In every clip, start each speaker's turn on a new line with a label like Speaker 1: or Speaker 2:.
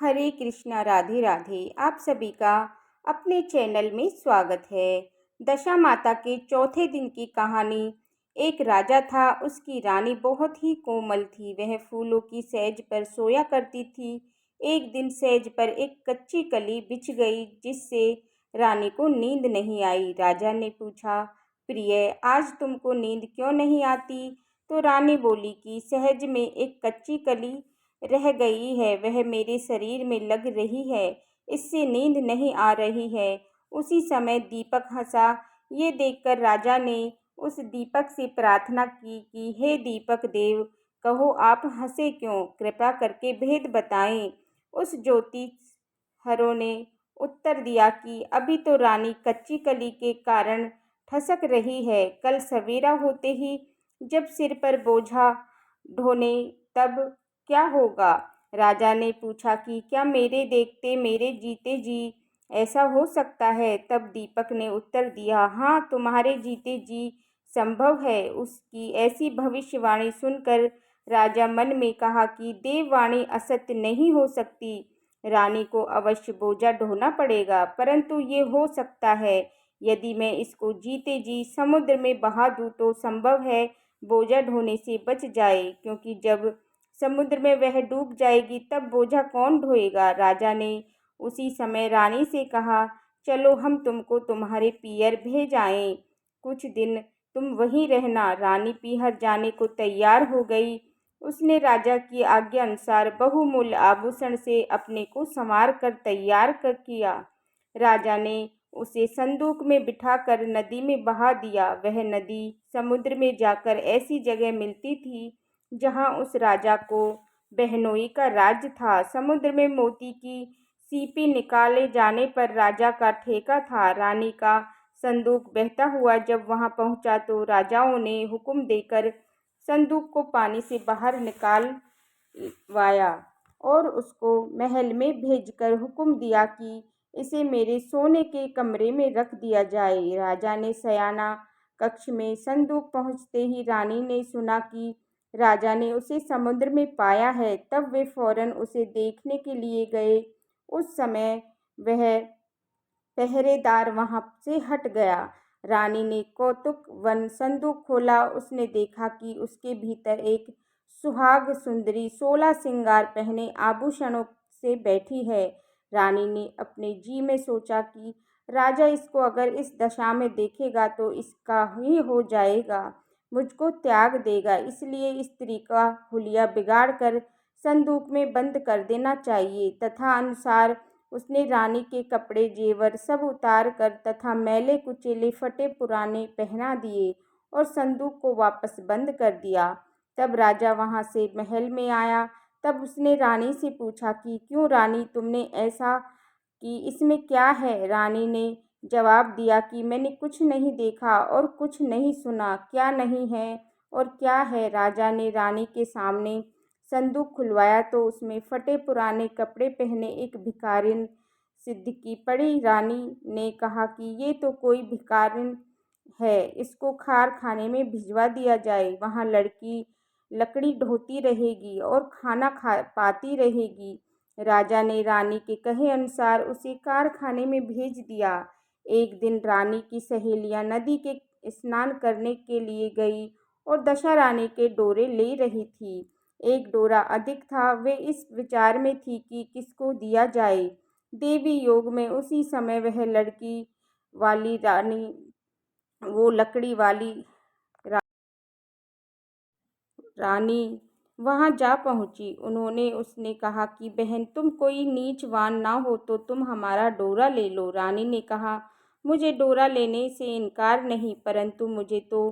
Speaker 1: हरे कृष्णा राधे राधे। आप सभी का अपने चैनल में स्वागत है। दशा माता के चौथे दिन की कहानी। एक राजा था, उसकी रानी बहुत ही कोमल थी। वह फूलों की सेज पर सोया करती थी। एक दिन सेज पर एक कच्ची कली बिछ गई, जिससे रानी को नींद नहीं आई। राजा ने पूछा, प्रिय, आज तुमको नींद क्यों नहीं आती? तो रानी बोली कि सहज में एक कच्ची कली रह गई है, वह मेरे शरीर में लग रही है, इससे नींद नहीं आ रही है। उसी समय दीपक हंसा। ये देखकर राजा ने उस दीपक से प्रार्थना की कि हे दीपक देव, कहो आप हंसे क्यों? कृपा करके भेद बताएं। उस ज्योतिषहरों ने उत्तर दिया कि अभी तो रानी कच्ची कली के कारण ठसक रही है। कल सवेरा होते ही जब सिर पर बोझा ढोने, तब क्या होगा? राजा ने पूछा कि क्या मेरे देखते मेरे जीते जी ऐसा हो सकता है? तब दीपक ने उत्तर दिया, हाँ, तुम्हारे जीते जी संभव है। उसकी ऐसी भविष्यवाणी सुनकर राजा मन में कहा कि देववाणी असत्य नहीं हो सकती। रानी को अवश्य बोझा ढोना पड़ेगा, परंतु ये हो सकता है यदि मैं इसको जीते जी समुद्र में बहा दूँ तो संभव है बोझा ढोने से बच जाए, क्योंकि जब समुद्र में वह डूब जाएगी तब बोझा कौन ढोएगा? राजा ने उसी समय रानी से कहा, चलो हम तुमको तुम्हारे पीहर भेज आएं। कुछ दिन तुम वहीं रहना। रानी पीहर जाने को तैयार हो गई। उसने राजा की आज्ञा अनुसार बहुमूल्य आभूषण से अपने को संवार कर तैयार कर किया। राजा ने उसे संदूक में बिठाकर नदी में बहा दिया। वह नदी समुद्र में जाकर ऐसी जगह मिलती थी जहां उस राजा को बहनोई का राज्य था। समुद्र में मोती की सीपी निकाले जाने पर राजा का ठेका था। रानी का संदूक बहता हुआ जब वहां पहुंचा तो राजाओं ने हुक्म देकर संदूक को पानी से बाहर निकालवाया और उसको महल में भेजकर हुक्म दिया कि इसे मेरे सोने के कमरे में रख दिया जाए। राजा ने शयना कक्ष में संदूक पहुंचते ही रानी ने सुना कि राजा ने उसे समुद्र में पाया है। तब वे फौरन उसे देखने के लिए गए। उस समय वह पहरेदार वहां से हट गया। रानी ने कौतुकवन संदूक खोला। उसने देखा कि उसके भीतर एक सुहाग सुंदरी 16 श्रृंगार पहने आभूषणों से बैठी है। रानी ने अपने जी में सोचा कि राजा इसको अगर इस दशा में देखेगा तो इसका ही हो जाएगा, मुझको त्याग देगा। इसलिए स्त्री का हुलिया बिगाड़कर संदूक में बंद कर देना चाहिए। तथा अनुसार उसने रानी के कपड़े जेवर सब उतार कर तथा मैले कुचेले फटे पुराने पहना दिए और संदूक को वापस बंद कर दिया। तब राजा वहां से महल में आया। तब उसने रानी से पूछा कि क्यों रानी, तुमने ऐसा कि इसमें क्या है? रानी ने जवाब दिया कि मैंने कुछ नहीं देखा और कुछ नहीं सुना। क्या नहीं है और क्या है? राजा ने रानी के सामने संदूक खुलवाया तो उसमें फटे पुराने कपड़े पहने एक भिखारिन सिद्दीकी पड़ी। रानी ने कहा कि ये तो कोई भिखारिन है, इसको खार खाने में भिजवा दिया जाए। वहाँ लड़की लकड़ी ढोती रहेगी और खाना खा पाती रहेगी। राजा ने रानी के कहे अनुसार उसे कारखाने में भेज दिया। एक दिन रानी की सहेलियां नदी के स्नान करने के लिए गई और दशा रानी के डोरे ले रही थी। एक डोरा अधिक था। वे इस विचार में थी कि किसको दिया जाए। देवी योग में उसी समय वह लड़की वाली रानी, वो लकड़ी वाली रानी वहां जा पहुंची। उन्होंने उसने कहा कि बहन, तुम कोई नीचवान ना हो तो तुम हमारा डोरा ले लो। रानी ने कहा, मुझे डोरा लेने से इनकार नहीं, परंतु मुझे तो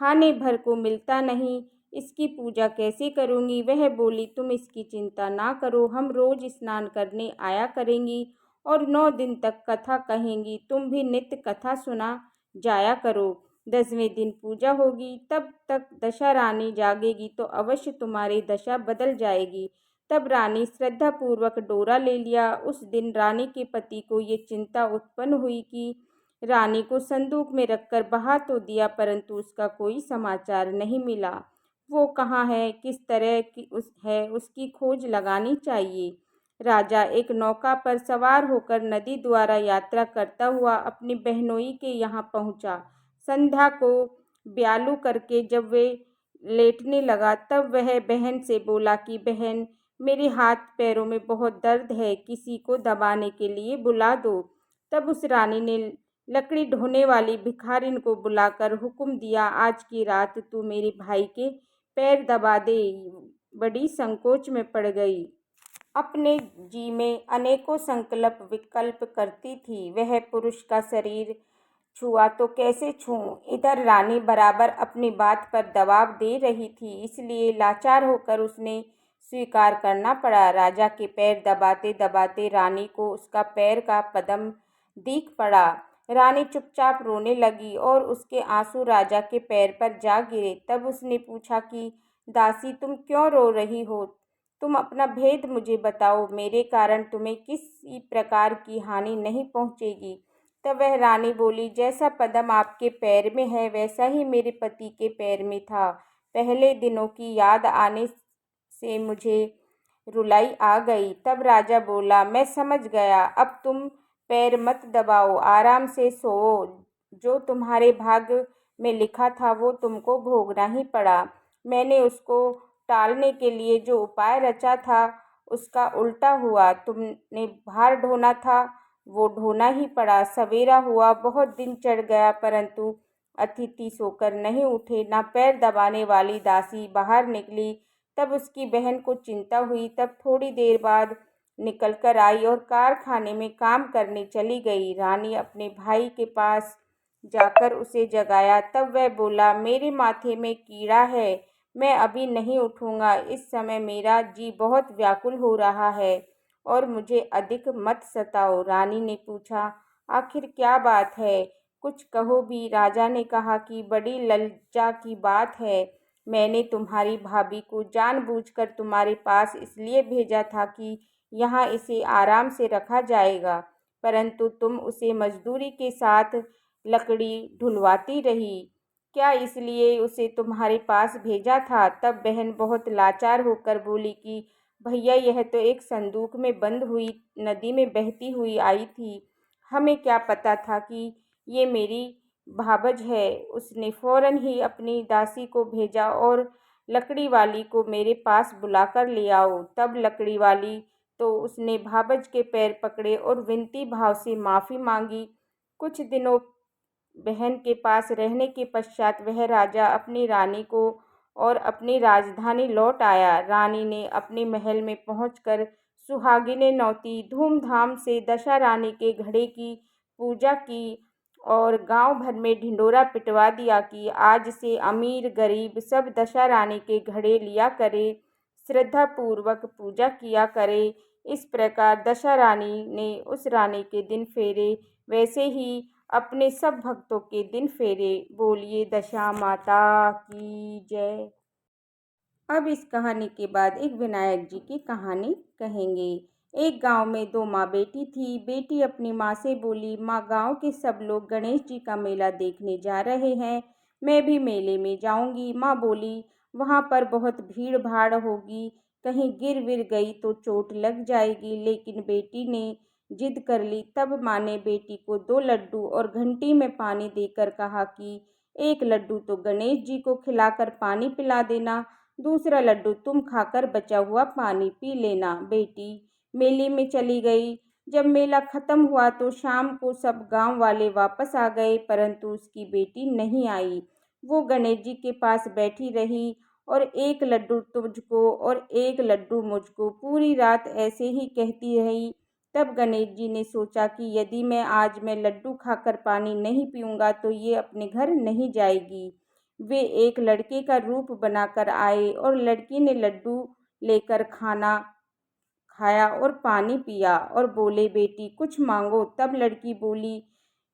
Speaker 1: खाने भर को मिलता नहीं, इसकी पूजा कैसे करूंगी? वह बोली, तुम इसकी चिंता ना करो, हम रोज स्नान करने आया करेंगी और 9 दिन तक कथा कहेंगी। तुम भी नित्य कथा सुना जाया करो। 10वें दिन पूजा होगी, तब तक दशा रानी जागेगी तो अवश्य तुम्हारी दशा बदल जाएगी। तब रानी श्रद्धापूर्वक डोरा ले लिया। उस दिन रानी के पति को ये चिंता उत्पन्न हुई कि रानी को संदूक में रखकर बहा तो दिया, परंतु उसका कोई समाचार नहीं मिला। वो कहाँ है, किस तरह की है, उसकी खोज लगानी चाहिए। राजा एक नौका पर सवार होकर नदी द्वारा यात्रा करता हुआ अपनी बहनोई के यहाँ पहुँचा। संध्या को ब्यालू करके जब वे लेटने लगा तब वह बहन से बोला कि बहन, मेरे हाथ पैरों में बहुत दर्द है, किसी को दबाने के लिए बुला दो। तब उस रानी ने लकड़ी ढोने वाली भिखारिन को बुलाकर हुक्म दिया, आज की रात तू मेरे भाई के पैर दबा दे। बड़ी संकोच में पड़ गई। अपने जी में अनेकों संकल्प विकल्प करती थी। वह पुरुष का शरीर छुआ तो कैसे छूऊं? इधर रानी बराबर अपनी बात पर दबाव दे रही थी, इसलिए लाचार होकर उसने स्वीकार करना पड़ा। राजा के पैर दबाते दबाते रानी को उसका पैर का पदम दिख पड़ा। रानी चुपचाप रोने लगी और उसके आंसू राजा के पैर पर जा गिरे। तब उसने पूछा कि दासी, तुम क्यों रो रही हो? तुम अपना भेद मुझे बताओ, मेरे कारण तुम्हें किसी प्रकार की हानि नहीं पहुँचेगी। तब वह रानी बोली, जैसा पदम आपके पैर में है वैसा ही मेरे पति के पैर में था। पहले दिनों की याद आने से मुझे रुलाई आ गई। तब राजा बोला, मैं समझ गया, अब तुम पैर मत दबाओ, आराम से सोओ। जो तुम्हारे भाग्य में लिखा था वो तुमको भोगना ही पड़ा। मैंने उसको टालने के लिए जो उपाय रचा था उसका उल्टा हुआ। तुमने भार ढोना था वो ढोना ही पड़ा। सवेरा हुआ, बहुत दिन चढ़ गया, परंतु अतिथि सोकर नहीं उठे। ना पैर दबाने वाली दासी बाहर निकली। तब उसकी बहन को चिंता हुई। तब थोड़ी देर बाद निकल कर आई और कारखाने में काम करने चली गई। रानी अपने भाई के पास जाकर उसे जगाया। तब वह बोला, मेरे माथे में कीड़ा है, मैं अभी नहीं उठूँगा। इस समय मेरा जी बहुत व्याकुल हो रहा है और मुझे अधिक मत सताओ। रानी ने पूछा, आखिर क्या बात है? कुछ कहो भी। राजा ने कहा कि बड़ी लज्जा की बात है। मैंने तुम्हारी भाभी को जानबूझकर तुम्हारे पास इसलिए भेजा था कि यहाँ इसे आराम से रखा जाएगा, परंतु तुम उसे मजदूरी के साथ लकड़ी ढुलवाती रही। क्या इसलिए उसे तुम्हारे पास भेजा था? तब बहन बहुत लाचार होकर बोली कि भैया, यह तो एक संदूक में बंद हुई नदी में बहती हुई आई थी। हमें क्या पता था कि ये मेरी भाबज है। उसने फौरन ही अपनी दासी को भेजा और लकड़ी वाली को मेरे पास बुलाकर ले आओ। तब लकड़ी वाली तो उसने भाबज के पैर पकड़े और विनती भाव से माफ़ी मांगी। कुछ दिनों बहन के पास रहने के पश्चात वह राजा अपनी रानी को और अपनी राजधानी लौट आया। रानी ने अपने महल में पहुंचकर सुहागिनें नौती धूमधाम से दशा रानी के घड़े की पूजा की और गांव भर में ढिंडोरा पिटवा दिया कि आज से अमीर गरीब सब दशा रानी के घड़े लिया करे, श्रद्धापूर्वक पूजा किया करे। इस प्रकार दशा रानी ने उस रानी के दिन फेरे, वैसे ही अपने सब भक्तों के दिन फेरे। बोलिए दशा माता की जय। अब इस कहानी के बाद एक विनायक जी की कहानी कहेंगे। एक गांव में दो माँ बेटी थी। बेटी अपनी माँ से बोली, माँ, गांव के सब लोग गणेश जी का मेला देखने जा रहे हैं, मैं भी मेले में जाऊंगी। माँ बोली, वहाँ पर बहुत भीड़ भाड़ होगी, कहीं गिर विर गई तो चोट लग जाएगी। लेकिन बेटी ने जिद कर ली। तब माँ ने बेटी को 2 लड्डू और घंटी में पानी देकर कहा कि एक लड्डू तो गणेश जी को खिलाकर पानी पिला देना, दूसरा लड्डू तुम खाकर बचा हुआ पानी पी लेना। बेटी मेले में चली गई। जब मेला खत्म हुआ तो शाम को सब गांव वाले वापस आ गए, परंतु उसकी बेटी नहीं आई। वो गणेश जी के पास बैठी रही और एक लड्डू तुझको और एक लड्डू मुझको पूरी रात ऐसे ही कहती रही। तब गणेश जी ने सोचा कि यदि मैं लड्डू खाकर पानी नहीं पीऊँगा तो ये अपने घर नहीं जाएगी। वे एक लड़के का रूप बनाकर आए और लड़की ने लड्डू लेकर खाना खाया और पानी पिया और बोले, बेटी कुछ मांगो। तब लड़की बोली,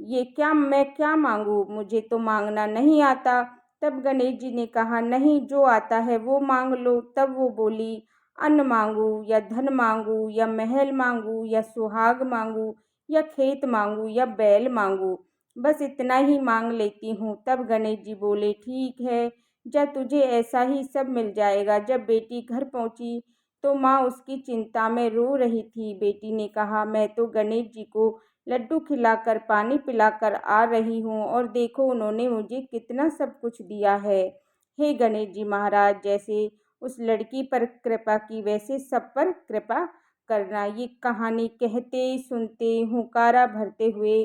Speaker 1: मैं क्या मांगू, मुझे तो मांगना नहीं आता। तब गणेश जी ने कहा, नहीं, जो आता है वो मांग लो। तब वो बोली, अन्न मांगू या धन मांगू या महल मांगू या सुहाग मांगू या खेत मांगू या बैल मांगू, बस इतना ही मांग लेती हूँ। तब गणेश जी बोले, ठीक है, जा, तुझे ऐसा ही सब मिल जाएगा। जब बेटी घर पहुँची तो माँ उसकी चिंता में रो रही थी। बेटी ने कहा, मैं तो गणेश जी को लड्डू खिलाकर पानी पिलाकर आ रही हूँ और देखो उन्होंने मुझे कितना सब कुछ दिया है। हे गणेश जी महाराज, जैसे उस लड़की पर कृपा की वैसे सब पर कृपा करना। ये कहानी कहते सुनते हुंकारा भरते हुए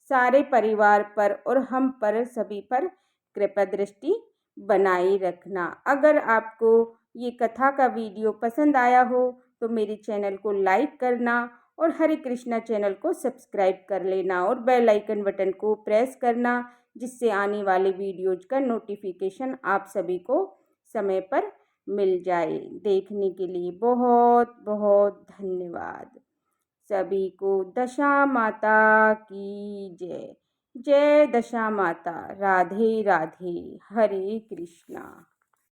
Speaker 1: सारे परिवार पर और हम पर सभी पर कृपा दृष्टि बनाए रखना। अगर आपको ये कथा का वीडियो पसंद आया हो तो मेरे चैनल को लाइक करना और हरे कृष्णा चैनल को सब्सक्राइब कर लेना और बेल आइकन बटन को प्रेस करना, जिससे आने वाले वीडियोज का नोटिफिकेशन आप सभी को समय पर मिल जाए। देखने के लिए बहुत बहुत धन्यवाद। सभी को दशा माता की जय। जय दशा माता। राधे राधे। हरे कृष्णा।